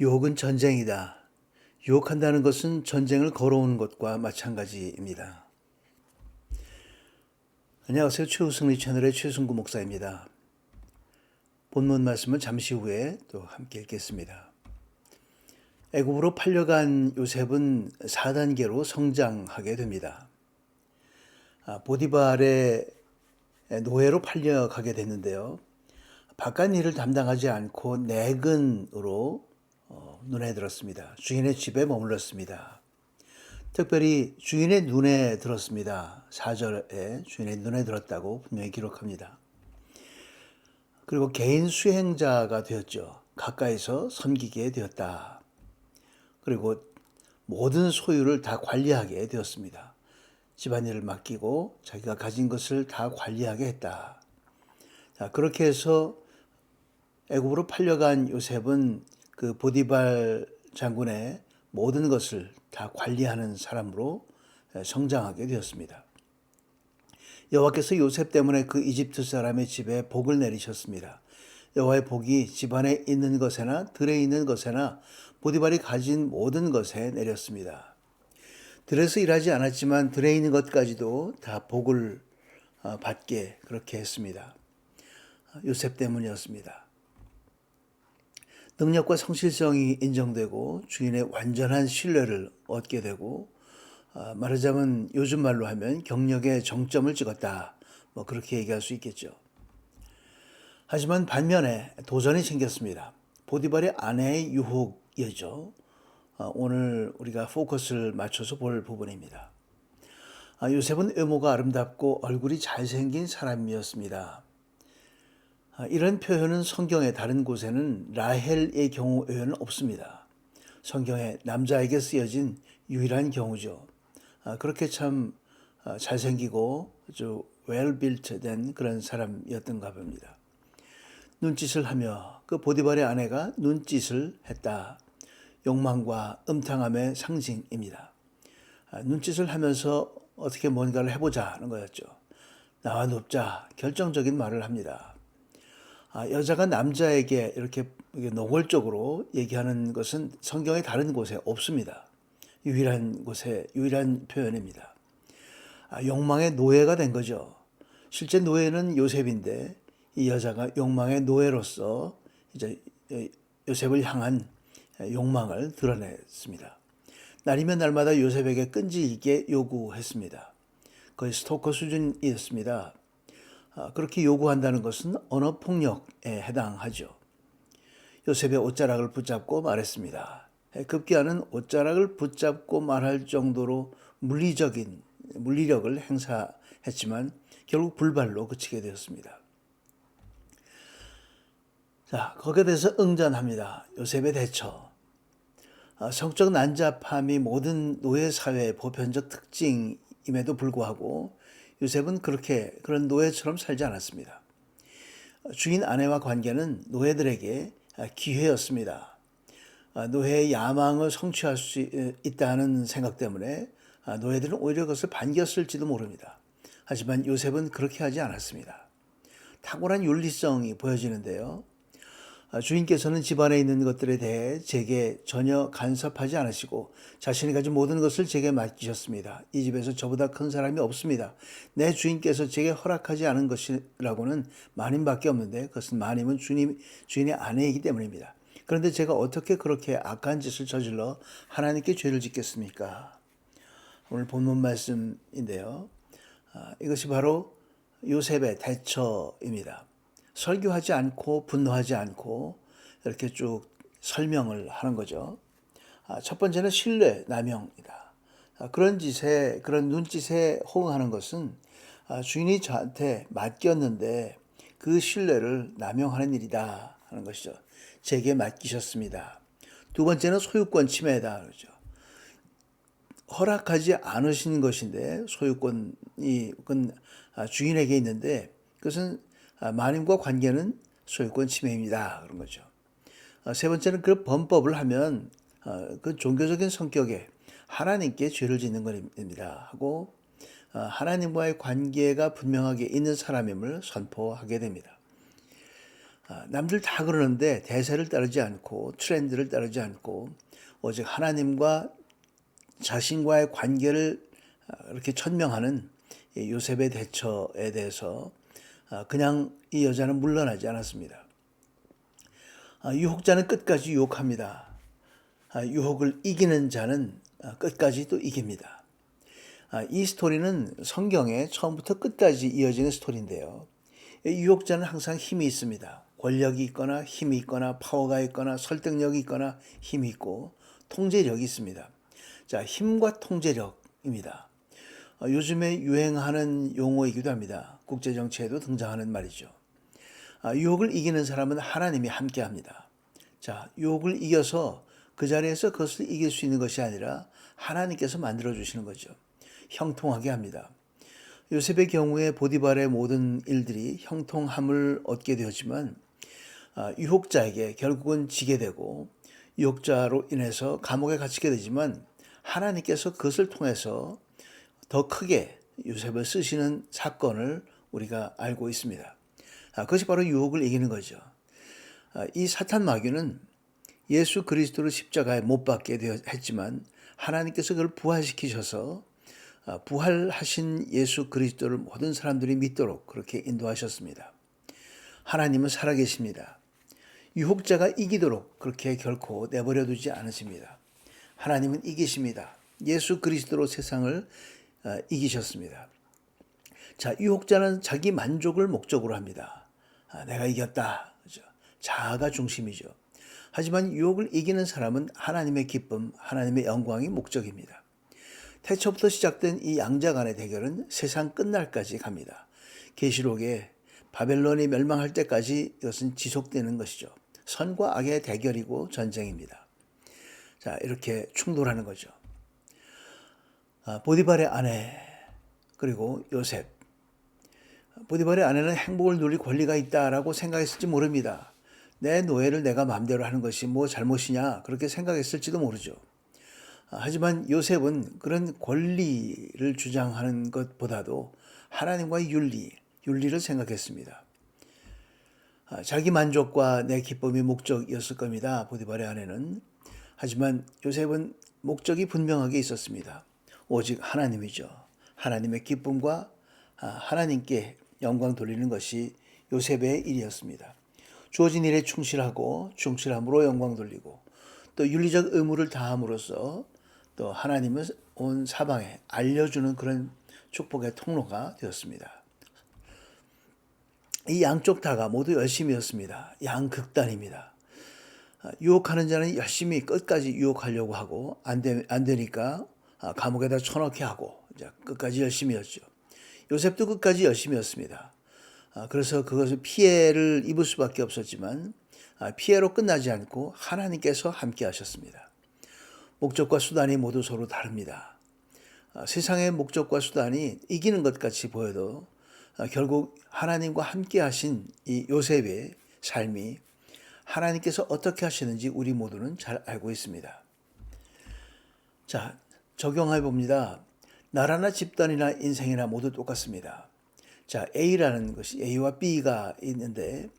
유혹은 전쟁이다. 유혹한다는 것은 전쟁을 걸어오는 것과 마찬가지입니다. 안녕하세요. 최우승리 채널의 최승구 목사입니다. 본문 말씀은 잠시 후에 또 함께 읽겠습니다. 애굽으로 팔려간 요셉은 4단계로 성장하게 됩니다. 보디발의 노예로 팔려가게 됐는데요. 바깥 일을 담당하지 않고 내근으로 눈에 들었습니다. 주인의 집에 머물렀습니다. 특별히 주인의 눈에 들었습니다. 4절에 주인의 눈에 들었다고 분명히 기록합니다. 그리고 개인 수행자가 되었죠. 가까이서 섬기게 되었다. 그리고 모든 소유를 다 관리하게 되었습니다. 집안일을 맡기고 자기가 가진 것을 다 관리하게 했다. 자, 그렇게 해서 애굽으로 팔려간 요셉은 그 보디발 장군의 모든 것을 다 관리하는 사람으로 성장하게 되었습니다. 여호와께서 요셉 때문에 그 이집트 사람의 집에 복을 내리셨습니다. 여호와의 복이 집안에 있는 것에나 들에 있는 것에나 보디발이 가진 모든 것에 내렸습니다. 들에서 일하지 않았지만 들에 있는 것까지도 다 복을 받게 그렇게 했습니다. 요셉 때문이었습니다. 능력과 성실성이 인정되고 주인의 완전한 신뢰를 얻게 되고 말하자면 요즘 말로 하면 경력의 정점을 찍었다. 그렇게 얘기할 수 있겠죠. 하지만 반면에 도전이 생겼습니다. 보디발의 아내의 유혹이죠. 오늘 우리가 포커스를 맞춰서 볼 부분입니다. 요셉은 외모가 아름답고 얼굴이 잘생긴 사람이었습니다. 이런 표현은 성경의 다른 곳에는 라헬의 경우 외에는 없습니다. 성경에 남자에게 쓰여진 유일한 경우죠. 그렇게 참 잘생기고 아주 well-built 된 그런 사람이었던가 봅니다. 눈짓을 하며 그 보디발의 아내가 눈짓을 했다. 욕망과 음탕함의 상징입니다. 눈짓을 하면서 어떻게 뭔가를 해보자 하는 거였죠. 나와 눕자 결정적인 말을 합니다. 여자가 남자에게 이렇게 노골적으로 얘기하는 것은 성경의 다른 곳에 없습니다. 유일한 표현입니다. 욕망의 노예가 된 거죠. 실제 노예는 요셉인데 이 여자가 욕망의 노예로서 이제 요셉을 향한 욕망을 드러냈습니다. 날이면 날마다 요셉에게 끈질기게 요구했습니다. 거의 스토커 수준이었습니다. 그렇게 요구한다는 것은 언어폭력에 해당하죠. 요셉의 옷자락을 붙잡고 말했습니다. 급기야는 옷자락을 붙잡고 말할 정도로 물리력을 행사했지만 결국 불발로 그치게 되었습니다. 자, 거기에 대해서 응전합니다. 요셉의 대처. 성적 난잡함이 모든 노예 사회의 보편적 특징임에도 불구하고 요셉은 그런 노예처럼 살지 않았습니다. 주인 아내와 관계는 노예들에게 기회였습니다. 노예의 야망을 성취할 수 있다는 생각 때문에 노예들은 오히려 그것을 반겼을지도 모릅니다. 하지만 요셉은 그렇게 하지 않았습니다. 탁월한 윤리성이 보여지는데요. 주인께서는 집안에 있는 것들에 대해 제게 전혀 간섭하지 않으시고 자신이 가진 모든 것을 제게 맡기셨습니다. 이 집에서 저보다 큰 사람이 없습니다. 내 주인께서 제게 허락하지 않은 것이라고는 마님밖에 없는데 그것은 마님은 주인의 아내이기 때문입니다. 그런데 제가 어떻게 그렇게 악한 짓을 저질러 하나님께 죄를 짓겠습니까? 오늘 본문 말씀인데요. 이것이 바로 요셉의 대처입니다. 설교하지 않고 분노하지 않고 이렇게 쭉 설명을 하는 거죠. 첫 번째는 신뢰 남용이다. 그런 눈짓에 호응하는 것은 주인이 저한테 맡겼는데 그 신뢰를 남용하는 일이다 하는 것이죠. 제게 맡기셨습니다. 두 번째는 소유권 침해다 그러죠. 허락하지 않으신 것인데 소유권이 주인에게 있는데 그것은 마님과 관계는 소유권 침해입니다. 그런 거죠. 세 번째는 그 범법을 하면 그 종교적인 성격에 하나님께 죄를 짓는 것입니다. 하고 하나님과의 관계가 분명하게 있는 사람임을 선포하게 됩니다. 남들 다 그러는데 대세를 따르지 않고 트렌드를 따르지 않고 오직 하나님과 자신과의 관계를 이렇게 천명하는 이 요셉의 대처에 대해서 그냥 이 여자는 물러나지 않았습니다. 유혹자는 끝까지 유혹합니다. 유혹을 이기는 자는 끝까지 또 이깁니다. 이 스토리는 성경의 처음부터 끝까지 이어지는 스토리인데요. 유혹자는 항상 힘이 있습니다. 권력이 있거나 힘이 있거나 파워가 있거나 설득력이 있거나 힘이 있고 통제력이 있습니다. 자, 힘과 통제력입니다. 요즘에 유행하는 용어이기도 합니다. 국제정치에도 등장하는 말이죠. 유혹을 이기는 사람은 하나님이 함께합니다. 자, 유혹을 이겨서 그 자리에서 그것을 이길 수 있는 것이 아니라 하나님께서 만들어주시는 거죠. 형통하게 합니다. 요셉의 경우에 보디발의 모든 일들이 형통함을 얻게 되었지만 유혹자에게 결국은 지게 되고 유혹자로 인해서 감옥에 갇히게 되지만 하나님께서 그것을 통해서 더 크게 요셉을 쓰시는 사건을 우리가 알고 있습니다. 그것이 바로 유혹을 이기는 거죠. 이 사탄 마귀는 예수 그리스도를 십자가에 못 박게 했지만 하나님께서 그를 부활시키셔서 부활하신 예수 그리스도를 모든 사람들이 믿도록 그렇게 인도하셨습니다. 하나님은 살아계십니다. 유혹자가 이기도록 그렇게 결코 내버려 두지 않으십니다. 하나님은 이기십니다. 예수 그리스도로 세상을 이기셨습니다. 자, 유혹자는 자기 만족을 목적으로 합니다. 내가 이겼다. 그죠? 자아가 중심이죠. 하지만 유혹을 이기는 사람은 하나님의 기쁨, 하나님의 영광이 목적입니다. 태초부터 시작된 이 양자 간의 대결은 세상 끝날까지 갑니다. 계시록에 바벨론이 멸망할 때까지 이것은 지속되는 것이죠. 선과 악의 대결이고 전쟁입니다. 자, 이렇게 충돌하는 거죠. 보디발의 아내 그리고 요셉. 보디발의 아내는 행복을 누릴 권리가 있다라고 생각했을지 모릅니다. 내 노예를 내가 마음대로 하는 것이 뭐 잘못이냐 그렇게 생각했을지도 모르죠. 하지만 요셉은 그런 권리를 주장하는 것보다도 하나님과의 윤리를 생각했습니다. 자기 만족과 내 기쁨이 목적이었을 겁니다. 보디발의 아내는. 하지만 요셉은 목적이 분명하게 있었습니다. 오직 하나님이죠. 하나님의 기쁨과 하나님께 영광 돌리는 것이 요셉의 일이었습니다. 주어진 일에 충실하고 충실함으로 영광 돌리고 또 윤리적 의무를 다함으로써 또 하나님을 온 사방에 알려주는 그런 축복의 통로가 되었습니다. 이 양쪽 다가 모두 열심이었습니다. 양극단입니다. 유혹하는 자는 열심히 끝까지 유혹하려고 하고 안 되니까 감옥에다 쳐넣게 하고 끝까지 열심이었죠. 요셉도 끝까지 열심이었습니다. 그래서 그것을 피해를 입을 수밖에 없었지만 피해로 끝나지 않고 하나님께서 함께 하셨습니다. 목적과 수단이 모두 서로 다릅니다. 세상의 목적과 수단이 이기는 것 같이 보여도 결국 하나님과 함께 하신 이 요셉의 삶이 하나님께서 어떻게 하시는지 우리 모두는 잘 알고 있습니다. 자, 적용해 봅니다. 나라나 집단이나 인생이나 모두 똑같습니다. 자, A라는 것이 A와 B가 있는데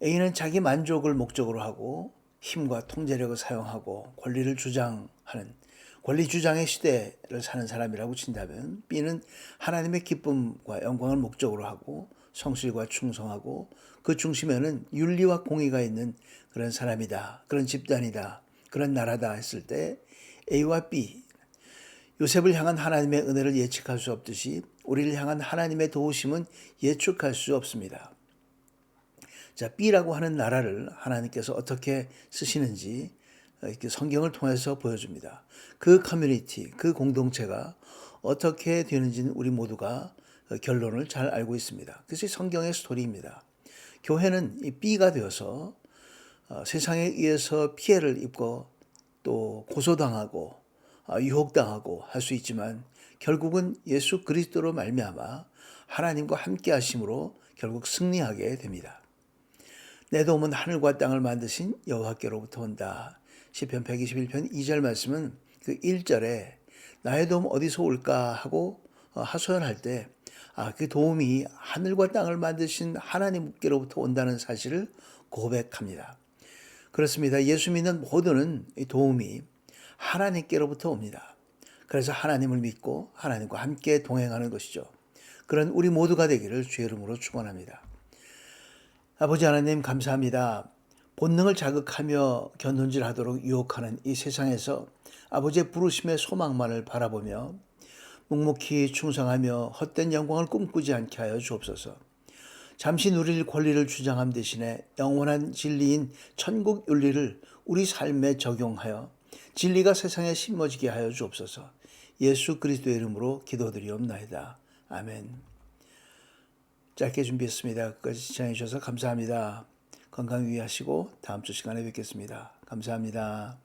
A는 자기 만족을 목적으로 하고 힘과 통제력을 사용하고 권리를 주장하는 권리 주장의 시대를 사는 사람이라고 친다면 B는 하나님의 기쁨과 영광을 목적으로 하고 성실과 충성하고 그 중심에는 윤리와 공의가 있는 그런 사람이다. 그런 집단이다. 그런 나라다 했을 때 A와 B 요셉을 향한 하나님의 은혜를 예측할 수 없듯이 우리를 향한 하나님의 도우심은 예측할 수 없습니다. 자, B라고 하는 나라를 하나님께서 어떻게 쓰시는지 이렇게 성경을 통해서 보여줍니다. 그 커뮤니티, 그 공동체가 어떻게 되는지는 우리 모두가 결론을 잘 알고 있습니다. 그것이 성경의 스토리입니다. 교회는 이 B가 되어서 세상에 의해서 피해를 입고 또 고소당하고 유혹당하고 할 수 있지만 결국은 예수 그리스도로 말미암아 하나님과 함께 하심으로 결국 승리하게 됩니다. 내 도움은 하늘과 땅을 만드신 여호와께로부터 온다. 시편 121편 2절 말씀은 그 1절에 나의 도움 어디서 올까 하고 하소연할 때 그 도움이 하늘과 땅을 만드신 하나님께로부터 온다는 사실을 고백합니다. 그렇습니다. 예수 믿는 모두는 이 도움이 하나님께로부터 옵니다. 그래서 하나님을 믿고 하나님과 함께 동행하는 것이죠. 그런 우리 모두가 되기를 주의 이름으로 축원합니다. 아버지 하나님 감사합니다. 본능을 자극하며 견눈질하도록 유혹하는 이 세상에서 아버지의 부르심의 소망만을 바라보며 묵묵히 충성하며 헛된 영광을 꿈꾸지 않게 하여 주옵소서. 잠시 누릴 권리를 주장함 대신에 영원한 진리인 천국 윤리를 우리 삶에 적용하여 진리가 세상에 심어지게 하여 주옵소서. 예수 그리스도의 이름으로 기도드리옵나이다. 아멘. 짧게 준비했습니다. 끝까지 시청해 주셔서 감사합니다. 건강 유의하시고 다음 주 시간에 뵙겠습니다. 감사합니다.